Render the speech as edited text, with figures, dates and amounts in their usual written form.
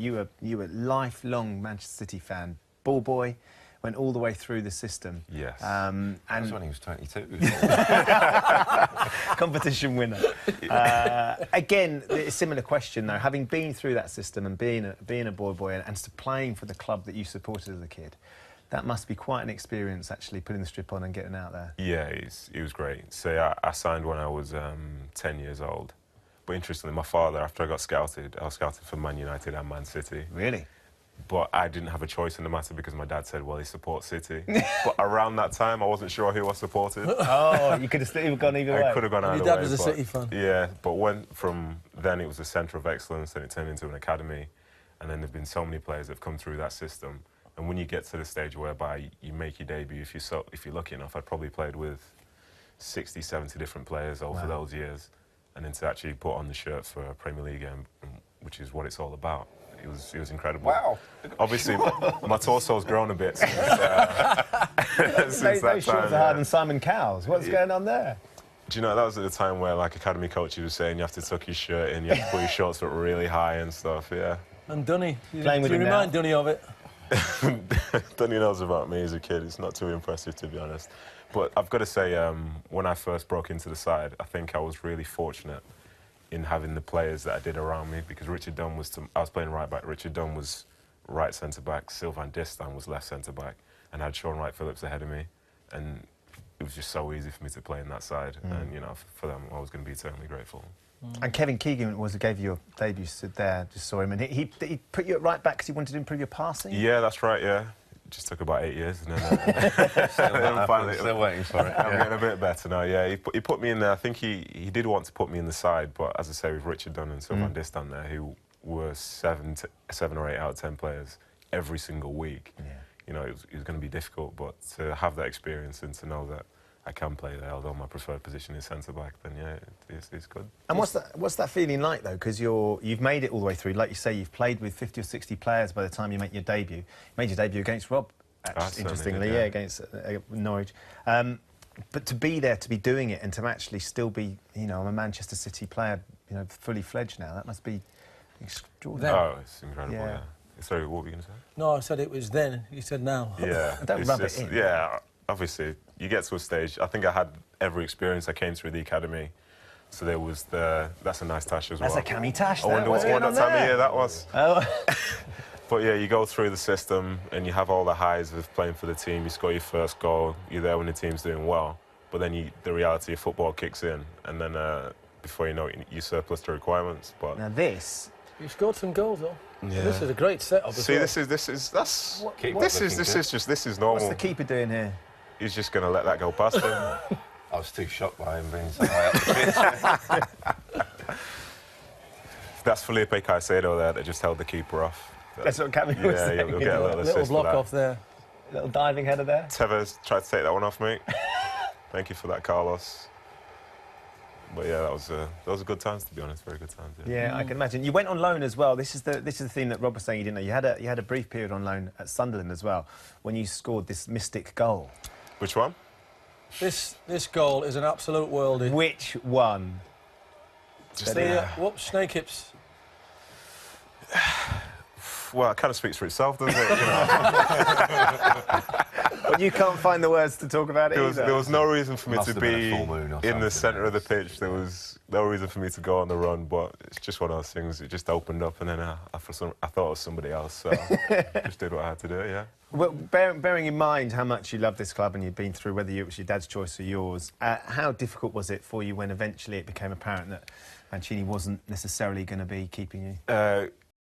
You were lifelong Manchester City fan, ball boy, went all the way through the system. Yes. And That's when he was 22. competition winner. Again, a similar question though. Having been through that system and being a boy and playing for the club that you supported as a kid, that must be quite an experience, actually, putting the strip on and getting out there. Yeah, it was great. So I signed when I was 10 years old. But interestingly, my father, after I was scouted for Man United and Man City. Really? But I didn't have a choice in the matter because my dad said, well, he supports City. But around that time, I wasn't sure who I supported. Oh, you could have gone either way. I could have gone either way. Your dad was a City fan. Yeah, but from then it was a centre of excellence, then it turned into an academy. And then there have been so many players that have come through that system. And when you get to the stage whereby you make your debut, if you're lucky enough, I'd probably played with 60, 70 different players over those years. And then to actually put on the shirt for a Premier League game, which is what it's all about, it was incredible. Wow. Obviously, my torso's grown a bit since, since that Those shorts are time. harder than Simon Cowell's. What's going on there? Do you know, that was at the time where, like, academy coaches were saying you have to tuck your shirt in, you have to put your shorts up really high and stuff, yeah. And Dunny, Playing with do you him remind now? Dunny of it? Dunny knows about me as a kid. It's not too impressive, to be honest. But I've got to say, when I first broke into the side, I think I was really fortunate in having the players that I did around me, because Richard Dunn I was playing right back, Richard Dunn was right centre-back, Sylvain Distin was left centre-back, and I had Sean Wright-Phillips ahead of me, and it was just so easy for me to play in that side, and, you know, for them, I was going to be eternally grateful. And Kevin Keegan gave you your debut, stood there, just saw him, and he put you at right back because he wanted to improve your passing? Yeah, that's right, yeah. It just took about 8 years, and then Still waiting for it. I'm getting a bit better now, yeah. He put me in there. I think he did want to put me in the side, but as I say, with Richard Dunn and Sylvain Distin there, who were 7 or 8 out of 10 players every single week, you know, it was going to be difficult, but to have that experience and to know that I can play there, although my preferred position is centre-back, then, yeah, it's good. And what's that feeling like, though? Because you've made it all the way through. Like you say, you've played with 50 or 60 players by the time you make your debut. You made your debut against Rob, interestingly, did, yeah. Against Norwich. But to be there, to be doing it, and to actually still be, you know, I'm a Manchester City player, you know, fully fledged now, that must be extraordinary. Oh, it's incredible, yeah. Sorry, what were you going to say? No, I said it was then. You said now. Yeah. Don't rub it in. Yeah, obviously, you get to a stage. I think I had every experience. I came through the academy, so there was that's a nice tash as well. That's a Cammy tash. I wonder what time of year that was. Oh. But yeah, you go through the system and you have all the highs of playing for the team. You score your first goal. You're there when the team's doing well. But then the reality of football kicks in, and then before you know it, you surplus the requirements. But Now this. You scored some goals, though. Yeah. This is a great setup. See, well. this is normal. What's the keeper doing here? He's just going to let that go past him. I was too shocked by him being so high up the pitch. That's Felipe Caicedo there that just held the keeper off. That's what Cammy was saying. You'll get a little assist Little block for that. off there. Little diving header there. Tevez tried to take that one off, mate. Thank you for that, Carlos. But yeah, those are good times, to be honest. Very good times. Yeah, I can imagine. You went on loan as well. This is the thing that Rob was saying you didn't know. You had a brief period on loan at Sunderland as well, when you scored this mystic goal. Which one? This goal is an absolute worldie. Which one? Just Whoops, snake hips. Well, it kind of speaks for itself, doesn't it? You know? But you can't find the words to talk about it either. There was no reason for me Must to have been be a full moon or in the something. centre of the pitch. There was no reason for me to go on the run, but it's just one of those things. It just opened up, and then I thought it was somebody else, so just did what I had to do, yeah. Well, bearing in mind how much you love this club and you've been through, whether it was your dad's choice or yours, how difficult was it for you when eventually it became apparent that Mancini wasn't necessarily going to be keeping you?